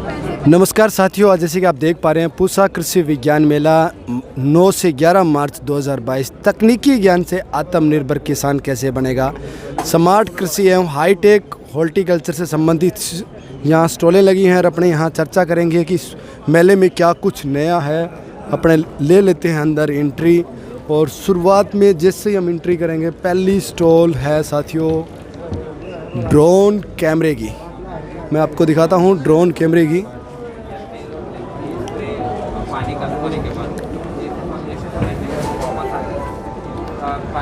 नमस्कार साथियों, आज जैसे कि आप देख पा रहे हैं पूसा कृषि विज्ञान मेला 9 से 11 मार्च 2022 तकनीकी ज्ञान से आत्मनिर्भर किसान कैसे बनेगा। स्मार्ट कृषि एवं हाईटेक हॉर्टिकल्चर से संबंधित यहाँ स्टॉलें लगी हैं और अपने यहाँ चर्चा करेंगे कि मेले में क्या कुछ नया है। अपने ले लेते हैं अंदर एंट्री और शुरुआत में जैसे ही हम एंट्री करेंगे पहली स्टॉल है साथियों ड्रोन कैमरे की। मैं आपको दिखाता हूँ ड्रोन कैमरे की।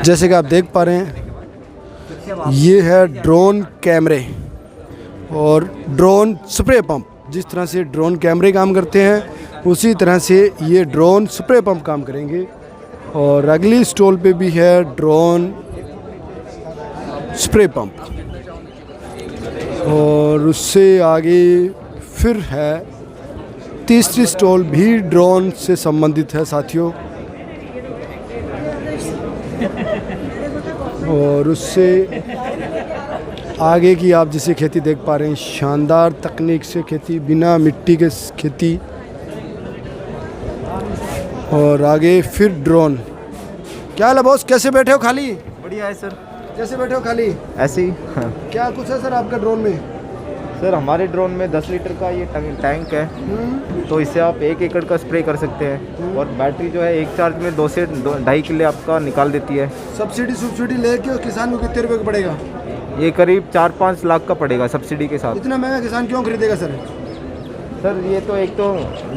जैसे कि आप देख पा रहे हैं ये है ड्रोन कैमरे और ड्रोन स्प्रे पंप। जिस तरह से ड्रोन कैमरे काम करते हैं उसी तरह से ये ड्रोन स्प्रे पंप काम करेंगे। और अगली स्टॉल पे भी है ड्रोन स्प्रे पंप और उससे आगे फिर है तीसरी स्टॉल भी ड्रोन से संबंधित है साथियों। और उससे आगे की आप जिसे खेती देख पा रहे हैं शानदार तकनीक से खेती, बिना मिट्टी के खेती। और आगे फिर ड्रोन। क्या हाल है बॉस, कैसे बैठे हो? खाली? बढ़िया है सर। कैसे बैठे हो? खाली ऐसे ही। हाँ। क्या कुछ है सर आपका ड्रोन में? सर हमारे ड्रोन में 10 लीटर का ये टैंक है, तो इससे आप 1 एकड़ का स्प्रे कर सकते हैं। और बैटरी जो है एक चार्ज में 2 से 2.5 किलो आपका निकाल देती है। सब्सिडी लेके किसान को कितने रुपए का पड़ेगा? ये करीब 4-5 लाख का पड़ेगा सब्सिडी के साथ। इतना महंगा किसान क्यों खरीदेगा सर? सर ये तो एक तो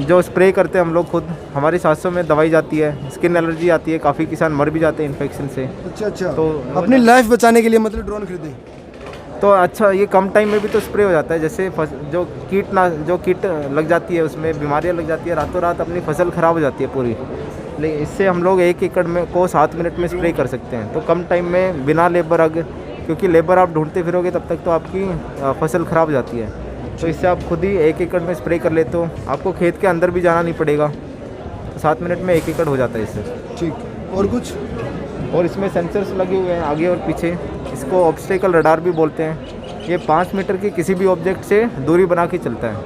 जो स्प्रे करते हैं हम लोग खुद, हमारी सांसों में दवाई जाती है, स्किन एलर्जी आती है, काफ़ी किसान मर भी जाते हैं इन्फेक्शन से। अच्छा। तो अपनी लाइफ बचाने के लिए मतलब ड्रोन खरीदें तो अच्छा, ये कम टाइम में भी तो स्प्रे हो जाता है। जैसे जो कीट लग जाती है उसमें बीमारियां लग जाती है, रातों रात अपनी फसल ख़राब हो जाती है पूरी। लेकिन इससे हम लोग 1 एकड़ में को 7 मिनट में स्प्रे कर सकते हैं, तो कम टाइम में बिना लेबर क्योंकि लेबर आप ढूंढते फिरोगे तब तक तो आपकी फसल ख़राब हो जाती है। तो इससे आप खुद ही 1 एकड़ में स्प्रे कर लेते हो, आपको खेत के अंदर भी जाना नहीं पड़ेगा। तो 7 मिनट में 1 एकड़ हो जाता है इससे। ठीक। और कुछ? और इसमें सेंसर्स लगे हुए हैं आगे और पीछे, इसको ऑब्स्टेकल रडार भी बोलते हैं। ये 5 मीटर की किसी भी ऑब्जेक्ट से दूरी बना के चलता है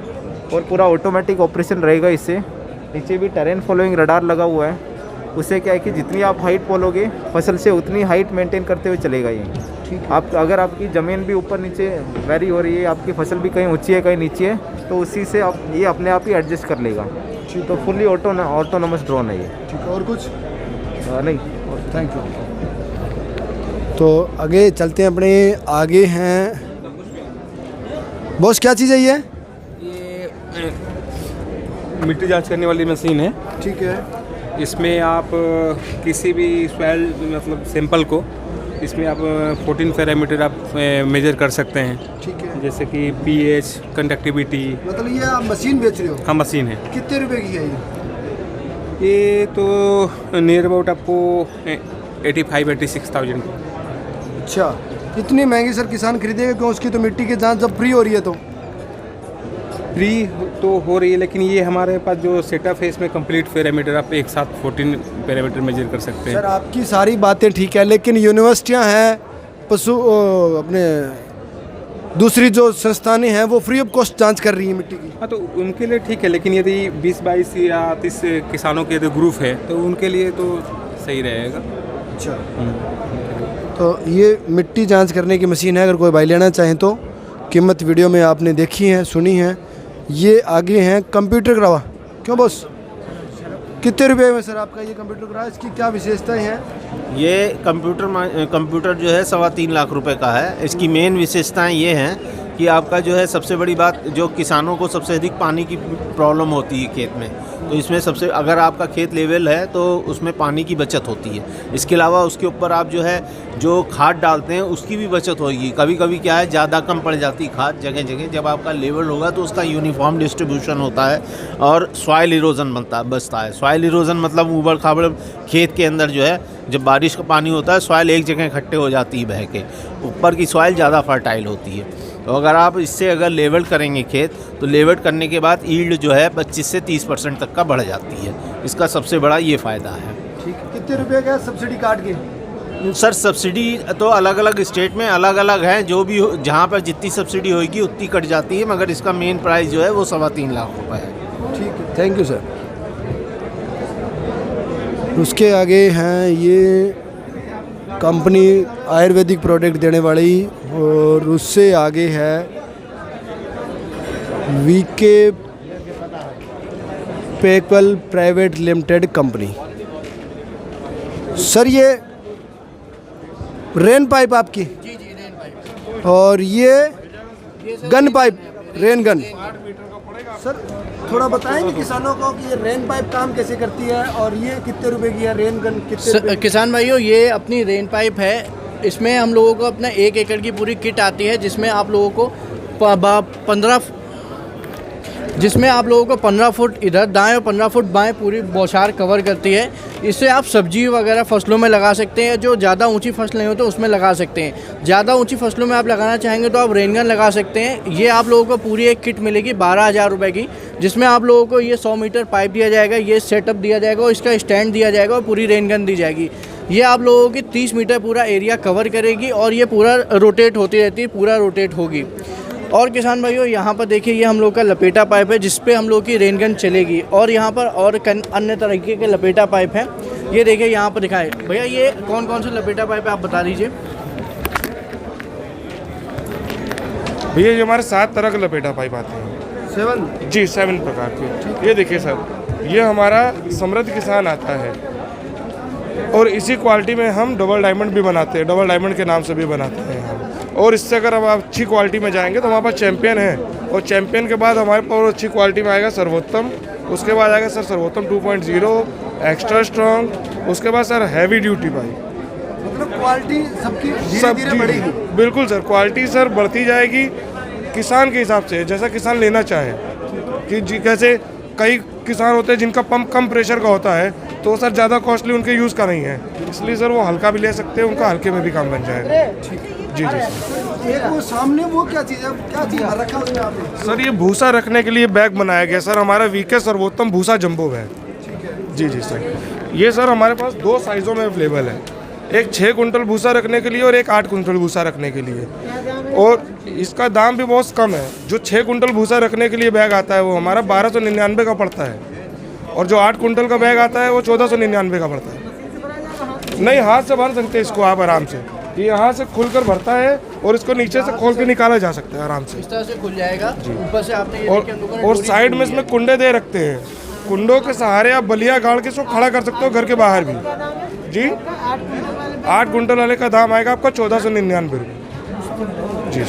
और पूरा ऑटोमेटिक ऑपरेशन रहेगा इससे। नीचे भी टेरेन फॉलोइंग रडार लगा हुआ है, उससे क्या है कि जितनी आप हाइट बोलोगे फसल से उतनी हाइट मेंटेन करते हुए चलेगा ये। ठीक। आप अगर आपकी ज़मीन भी ऊपर नीचे वेरी हो रही है, आपकी फसल भी कहीं ऊंची है कहीं नीचे है, तो उसी से आप ये अपने आप ही एडजस्ट कर लेगा। तो फुल्ली ऑटोनोमस ड्रोन है ये। ठीक। और कुछ नहीं? Thank you. तो आगे चलते हैं, अपने आगे हैं बॉस। क्या चीज़ है ये? मिट्टी जांच करने वाली मशीन है। ठीक है। इसमें आप किसी भी सॉइल मतलब सैंपल को इसमें आप 14 पैरामीटर आप मेजर कर सकते हैं। ठीक है। जैसे कि पीएच, कंडक्टिविटी। मतलब ये आप मशीन बेच रहे हो? हाँ, मशीन है। कितने रुपए की है ये तो नियर अबाउट आपको 85-86,000। अच्छा, इतनी महंगी सर किसान खरीदेगा क्यों? उसकी तो मिट्टी की जांच जब फ्री हो रही है तो फ्री तो हो रही है, लेकिन ये हमारे पास जो सेटअप है इसमें कंप्लीट पैरामीटर आप एक साथ 14 पैरामीटर मेजर कर सकते हैं। सर आपकी सारी बातें ठीक है, लेकिन यूनिवर्सिटियां हैं, अपने दूसरी जो संस्थानें हैं वो फ्री ऑफ कॉस्ट जांच कर रही हैं मिट्टी की। हाँ, तो उनके लिए ठीक है, लेकिन यदि 20-22 या 30 किसानों के यदि ग्रुप है तो उनके लिए तो सही रहेगा। अच्छा। तो ये मिट्टी जांच करने की मशीन है, अगर कोई भाई लेना चाहें तो कीमत वीडियो में आपने देखी है, सुनी है। ये आगे हैं कंप्यूटर ग्रावा। क्यों बॉस, कितने रुपए में सर आपका ये कंप्यूटर ग्रावा? इसकी क्या विशेषताएं हैं? ये कंप्यूटर जो है 3.25 लाख रुपए का है। इसकी मेन विशेषताएं ये हैं कि आपका जो है सबसे बड़ी बात, जो किसानों को सबसे अधिक पानी की प्रॉब्लम होती है खेत में, तो इसमें सबसे, अगर आपका खेत लेवल है तो उसमें पानी की बचत होती है। इसके अलावा उसके ऊपर आप जो है जो खाद डालते हैं उसकी भी बचत होगी। कभी कभी क्या है ज़्यादा कम पड़ जाती है खाद जगह जगह, जब आपका लेवल होगा तो उसका यूनिफॉर्म डिस्ट्रीब्यूशन होता है और सॉइल इरोजन बचता है। सॉइल इरोजन मतलब ऊबड़ खाबड़ खेत के अंदर जो है जब बारिश का पानी होता है सॉइल एक जगह इकट्ठे हो जाती है बह के, ऊपर की सॉइल ज़्यादा फर्टाइल होती है। तो अगर आप इससे अगर लेवल करेंगे खेत, तो लेवल करने के बाद ईल्ड जो है 25 से 30% तक का बढ़ जाती है। इसका सबसे बड़ा ये फ़ायदा है। ठीक। कितने रुपए का सब्सिडी काट के? सर सब्सिडी तो अलग अलग स्टेट में अलग अलग है, जो भी जहाँ पर जितनी सब्सिडी होगी उतनी कट जाती है, मगर इसका मेन प्राइस जो है वो 3.25 लाख रुपए है। ठीक है, थैंक यू सर। उसके आगे हैं ये कंपनी आयुर्वेदिक प्रोडक्ट देने वाली, और उससे आगे है वीके पेकल प्राइवेट लिमिटेड कंपनी। सर ये रेन पाइप आपकी? जी जी, रेन पाइप। और ये gun pipe, rain gun. Sir थोड़ा बताएंगे किसानों को कि ये रेन पाइप काम कैसे करती है और ये कितने रुपए की है, रेन गन कितने रुपए? किसान भाइयों, ये अपनी रेन पाइप है। इसमें हम लोगों को अपना 1 एकड़ की पूरी किट आती है, जिसमें आप लोगों को 15 फुट इधर दाएं और 15 फुट बाएं पूरी बौछार कवर करती है। इससे आप सब्जी वगैरह फसलों में लगा सकते हैं, जो ज़्यादा ऊंची फसल नहीं हो तो उसमें लगा सकते हैं। ज़्यादा ऊंची फसलों में आप लगाना चाहेंगे तो आप रेनगन लगा सकते हैं। ये आप लोगों को पूरी एक किट मिलेगी 12,000 रुपये की, जिसमें आप लोगों को ये 100 मीटर पाइप दिया जाएगा, ये सेटअप दिया जाएगा और इसका स्टैंड दिया जाएगा और पूरी रेनगन दी जाएगी। ये आप लोगों की 30 मीटर पूरा एरिया कवर करेगी और ये पूरा रोटेट होती रहती है, पूरा रोटेट होगी। और किसान भाइयों, यहाँ पर देखिए ये हम लोग का लपेटा पाइप है, जिस पे हम लोग की रेनगन चलेगी। और यहाँ पर और अन्य तरीके के लपेटा पाइप हैं। ये देखिए यहाँ पर दिखाए भैया, ये कौन कौन से लपेटा पाइप है आप बता दीजिए। भैया ये हमारे 7 तरह के लपेटा पाइप आते हैं। 7? जी 7 प्रकार के। ये देखिए सर, ये हमारा समृद्ध किसान आता है और इसी क्वालिटी में हम डबल डायमंड भी बनाते हैं, डबल डायमंड के नाम से भी बनाते हैं हम। और इससे अगर हम आप अच्छी क्वालिटी में जाएंगे तो हमारे पास चैम्पियन है, और चैम्पियन के बाद हमारे पास और अच्छी क्वालिटी में आएगा सर्वोत्तम। उसके बाद आएगा सर सर्वोत्तम 2.0, एक्स्ट्रा स्ट्रॉन्ग। उसके बाद सर हैवी ड्यूटी पाइप। मतलब क्वालिटी सबकी सब धीरे-धीरे बढ़ेगी। बिल्कुल सर, क्वालिटी सर बढ़ती जाएगी किसान के हिसाब से, जैसा किसान लेना चाहे। कि जी कैसे कई किसान होते हैं जिनका पंप कम प्रेशर का होता है, तो सर ज़्यादा कॉस्टली उनके यूज़ का नहीं है, इसलिए सर वो हल्का भी ले सकते हैं, उनका हल्के में भी काम बन जाएगा। जी जी सर। एक वो सामने वो क्या चीज़ है, क्या चीज़ रखा उसमें आपने? सर ये भूसा रखने के लिए बैग बनाया गया सर, हमारा वीके सर्वोत्तम भूसा जंबो बैग। जी जी सर। ये सर हमारे पास 2 साइज़ों में अवेलेबल है, एक 6 कुंटल भूसा रखने के लिए और एक 8 कुंटल भूसा रखने के लिए। और इसका दाम भी बहुत कम है। जो 6 कुंटल भूसा रखने के लिए बैग आता है वो हमारा 1299 का पड़ता है, और जो 8 कुंटल का बैग आता है वो 1499 का पड़ता है। नहीं, हाथ से भर सकते हैं इसको आप आराम से। ये यहाँ से खुलकर भरता है और इसको नीचे से खोल के निकाला जा सकता है आराम से। इस तरह से खुल जाएगा। ऊपर से आपने ये और साइड में इसमें कुंडे दे रखते हैं, कुंडों के सहारे आप बलिया गाड़ के इसको खड़ा कर सकते हो घर के बाहर भी। जी 8 कुंटल वाले का दाम आएगा आपका 1499 रुपये। जी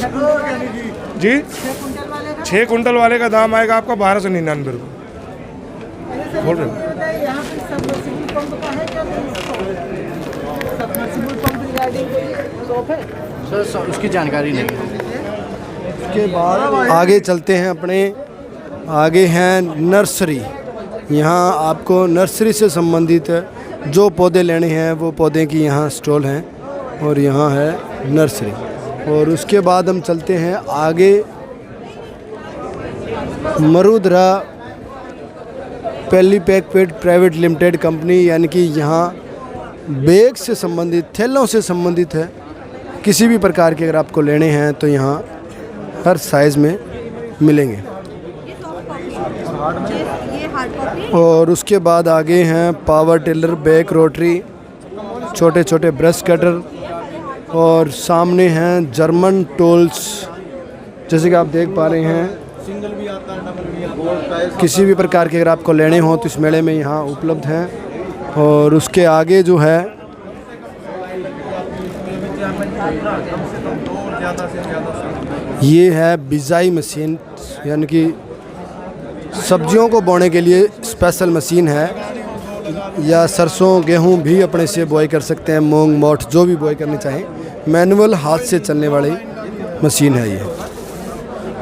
जी 6 कुंटल वाले का दाम आएगा आपका 1299 रुपये। बोल रहे हो? सर उसकी जानकारी नहीं है। के बाद आगे चलते हैं अपने, आगे हैं नर्सरी। यहाँ आपको नर्सरी से संबंधित जो पौधे लेने हैं वो पौधे की यहाँ स्टॉल हैं, और यहाँ है नर्सरी। और उसके बाद हम चलते हैं आगे, मरुधरा पैलीपैक प्राइवेट लिमिटेड कंपनी, यानी कि यहाँ बैग से संबंधित, थैलों से संबंधित है। किसी भी प्रकार के अगर आपको लेने हैं तो यहाँ हर साइज़ में मिलेंगे। और उसके बाद आगे हैं पावर टिलर, बैक रोटरी, छोटे छोटे ब्रश कटर, और सामने हैं जर्मन टूल्स, जैसे कि आप देख पा रहे हैं। किसी भी प्रकार के अगर आपको लेने हो तो इस मेले में यहाँ उपलब्ध हैं। और उसके आगे जो है ये है बिजाई मशीन, यानी कि सब्जियों को बोने के लिए स्पेशल मशीन है, या सरसों गेहूं भी अपने से बोई कर सकते हैं, मूंग मोठ जो भी बोई करनी चाहें। मैनुअल हाथ से चलने वाली मशीन है ये।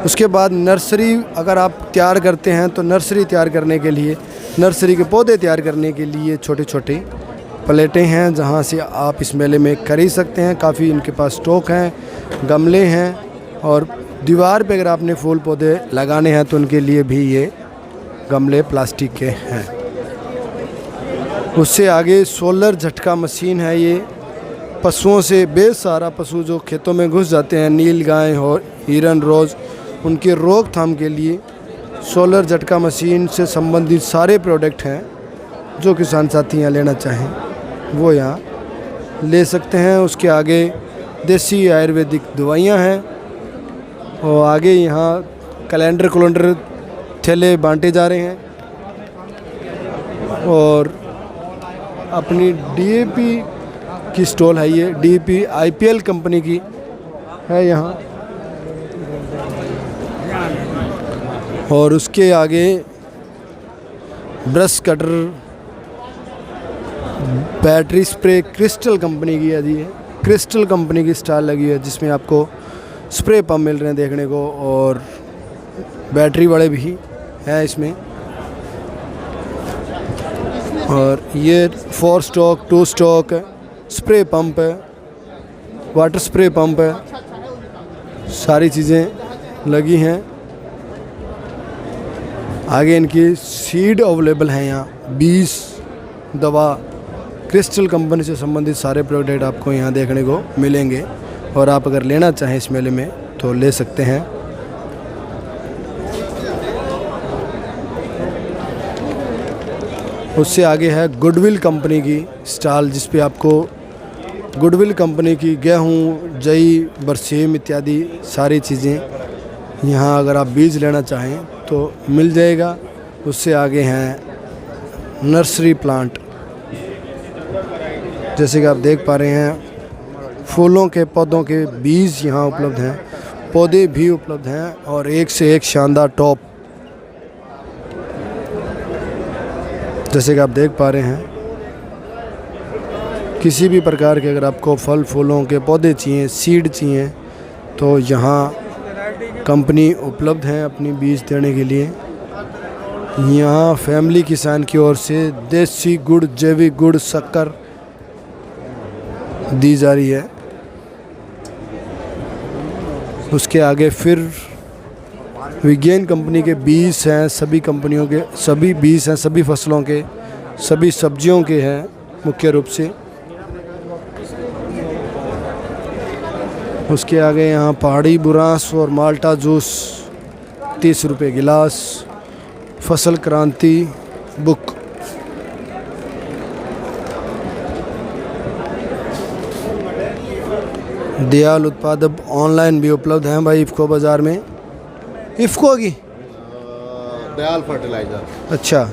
उसके बाद नर्सरी अगर आप तैयार करते हैं तो नर्सरी तैयार करने के लिए, नर्सरी के पौधे तैयार करने के लिए छोटे छोटे प्लेटें हैं, जहां से आप इस मेले में खरीद सकते हैं। काफ़ी इनके पास स्टॉक हैं, गमले हैं, और दीवार पे अगर आपने फूल पौधे लगाने हैं तो उनके लिए भी ये गमले प्लास्टिक के हैं। उससे आगे सोलर झटका मशीन है ये, पशुओं से बेसहारा पशु जो खेतों में घुस जाते हैं, नील गाय और हिरन रोज, उनकी रोकथाम के लिए सोलर झटका मशीन से संबंधित सारे प्रोडक्ट हैं। जो किसान साथी यहाँ लेना चाहें वो यहाँ ले सकते हैं। उसके आगे देसी आयुर्वेदिक दवाइयाँ हैं और आगे यहाँ कैलेंडर थैले बांटे जा रहे हैं। और अपनी डीएपी की स्टॉल है, ये डीएपी आईपीएल कंपनी की है यहाँ। और उसके आगे brush cutter, battery spray crystal company की है जी, क्रिस्टल कंपनी की स्टॉल लगी है जिसमें आपको स्प्रे पंप मिल रहे हैं देखने को, और बैटरी वाले भी हैं इसमें। और ये 4 स्टॉक 2 स्टॉक स्प्रे पंप है, वाटर स्प्रे पंप है, सारी चीज़ें लगी हैं। आगे इनकी सीड अवेलेबल हैं यहाँ, बीज, दवा, क्रिस्टल कंपनी से संबंधित सारे प्रोडक्ट आपको यहाँ देखने को मिलेंगे। और आप अगर लेना चाहें इस मेले में तो ले सकते हैं। उससे आगे है गुडविल कंपनी की स्टॉल, जिस पे आपको गुडविल कंपनी की गेहूँ, जई, बरसीम इत्यादि सारी चीज़ें यहाँ अगर आप बीज लेना चाहें तो मिल जाएगा। उससे आगे हैं नर्सरी प्लांट, जैसे कि आप देख पा रहे हैं फूलों के पौधों के बीज यहाँ उपलब्ध हैं, पौधे भी उपलब्ध हैं और एक से एक शानदार टॉप, जैसे कि आप देख पा रहे हैं। किसी भी प्रकार के अगर आपको फल फूलों के पौधे चाहिए, सीड चाहिए, तो यहाँ कंपनी उपलब्ध है अपनी बीज देने के लिए। यहाँ फैमिली किसान की ओर से देसी गुड़, जैविक गुड़, शक्कर दी जा रही है। उसके आगे फिर विज्ञान कंपनी के बीज हैं, सभी कंपनियों के सभी बीज हैं, सभी फसलों के, सभी सब्जियों के हैं मुख्य रूप से। उसके आगे यहाँ पहाड़ी बुरांस और माल्टा जूस 30 रुपये गिलास, फसल क्रांति बुक। दयाल उत्पाद अब ऑनलाइन भी उपलब्ध हैं भाई इफ़को बाज़ार में। इफ़को की दयाल फर्टिलाइज़र। अच्छा,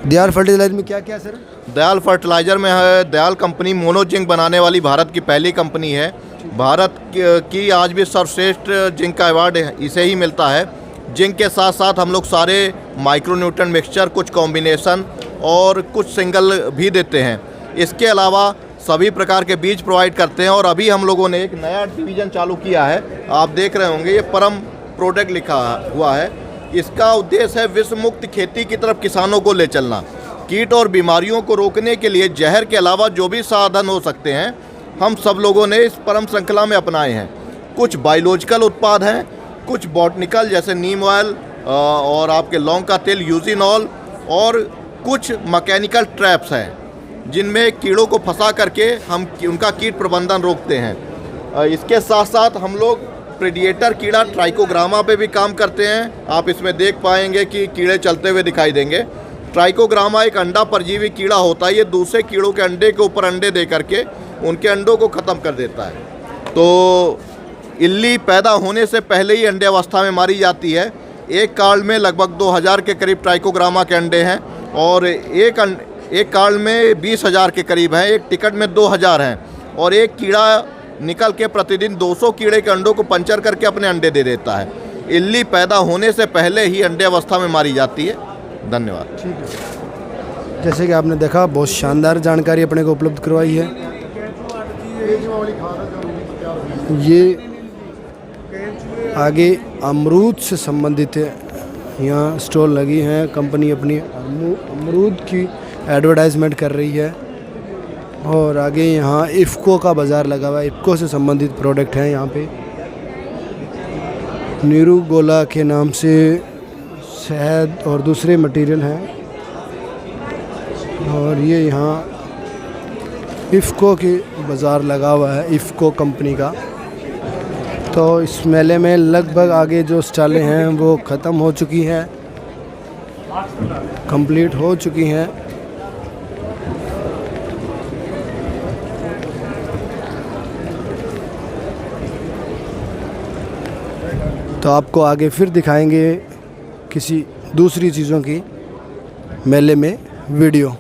दयाल फर्टिलाइजर में क्या क्या सर? दयाल फर्टिलाइज़र में है, दयाल कंपनी मोनोजिंक बनाने वाली भारत की पहली कंपनी है। भारत की आज भी सर्वश्रेष्ठ जिंक का अवार्ड इसे ही मिलता है। जिंक के साथ साथ हम लोग सारे माइक्रोन्यूट्रिएंट मिक्सचर, कुछ कॉम्बिनेशन और कुछ सिंगल भी देते हैं। इसके अलावा सभी प्रकार के बीज प्रोवाइड करते हैं। और अभी हम लोगों ने एक नया डिवीज़न चालू किया है, आप देख रहे होंगे, ये परम प्रोडक्ट लिखा हुआ है। इसका उद्देश्य है विश्व मुक्त खेती की तरफ किसानों को ले चलना। कीट और बीमारियों को रोकने के लिए जहर के अलावा जो भी साधन हो सकते हैं, हम सब लोगों ने इस परम श्रृंखला में अपनाए हैं। कुछ बायोलॉजिकल उत्पाद हैं, कुछ बॉटनिकल जैसे नीम ऑयल और आपके लौंग का तेल यूजिनॉल, और कुछ मैकेनिकल ट्रैप्स हैं जिनमें कीड़ों को फंसा करके हम उनका कीट प्रबंधन रोकते हैं। इसके साथ साथ हम लोग प्रेडिएटर कीड़ा ट्राइकोग्रामा पे भी काम करते हैं। आप इसमें देख पाएंगे कि कीड़े चलते हुए दिखाई देंगे। ट्राइकोग्रामा एक अंडा परजीवी कीड़ा होता है। ये दूसरे कीड़ों के अंडे के ऊपर अंडे दे करके उनके अंडों को ख़त्म कर देता है। तो इल्ली पैदा होने से पहले ही अंडे अवस्था में मारी जाती है। एक काल में लगभग 2000 के करीब ट्राइकोग्रामा के अंडे हैं और एक काल में 20,000 के करीब हैं। एक टिकट में 2000 हैं और एक कीड़ा निकल के प्रतिदिन 200 कीड़े के अंडों को पंचर करके अपने अंडे दे देता है। इल्ली पैदा होने से पहले ही अंडे अवस्था में मारी जाती है। धन्यवाद। ठीक है, जैसे कि आपने देखा बहुत शानदार जानकारी अपने को उपलब्ध करवाई है। ये आगे अमरूद से संबंधित है, यहाँ स्टॉल लगी हैं। कंपनी अपनी अमरूद की एडवर्टाइजमेंट कर रही है। और आगे यहाँ इफ़को का बाज़ार लगा हुआ है, इफ़को से संबंधित प्रोडक्ट हैं यहाँ पे। नीरू गोला के नाम से शहद और दूसरे मटेरियल हैं। और ये यहाँ इफ़को के बाज़ार लगा हुआ है इफ़को कंपनी का। तो इस मेले में लगभग आगे जो स्टॉलें हैं वो ख़त्म हो चुकी हैं, कंप्लीट हो चुकी हैं। तो आपको आगे फिर दिखाएंगे किसी दूसरी चीज़ों की मेले में वीडियो।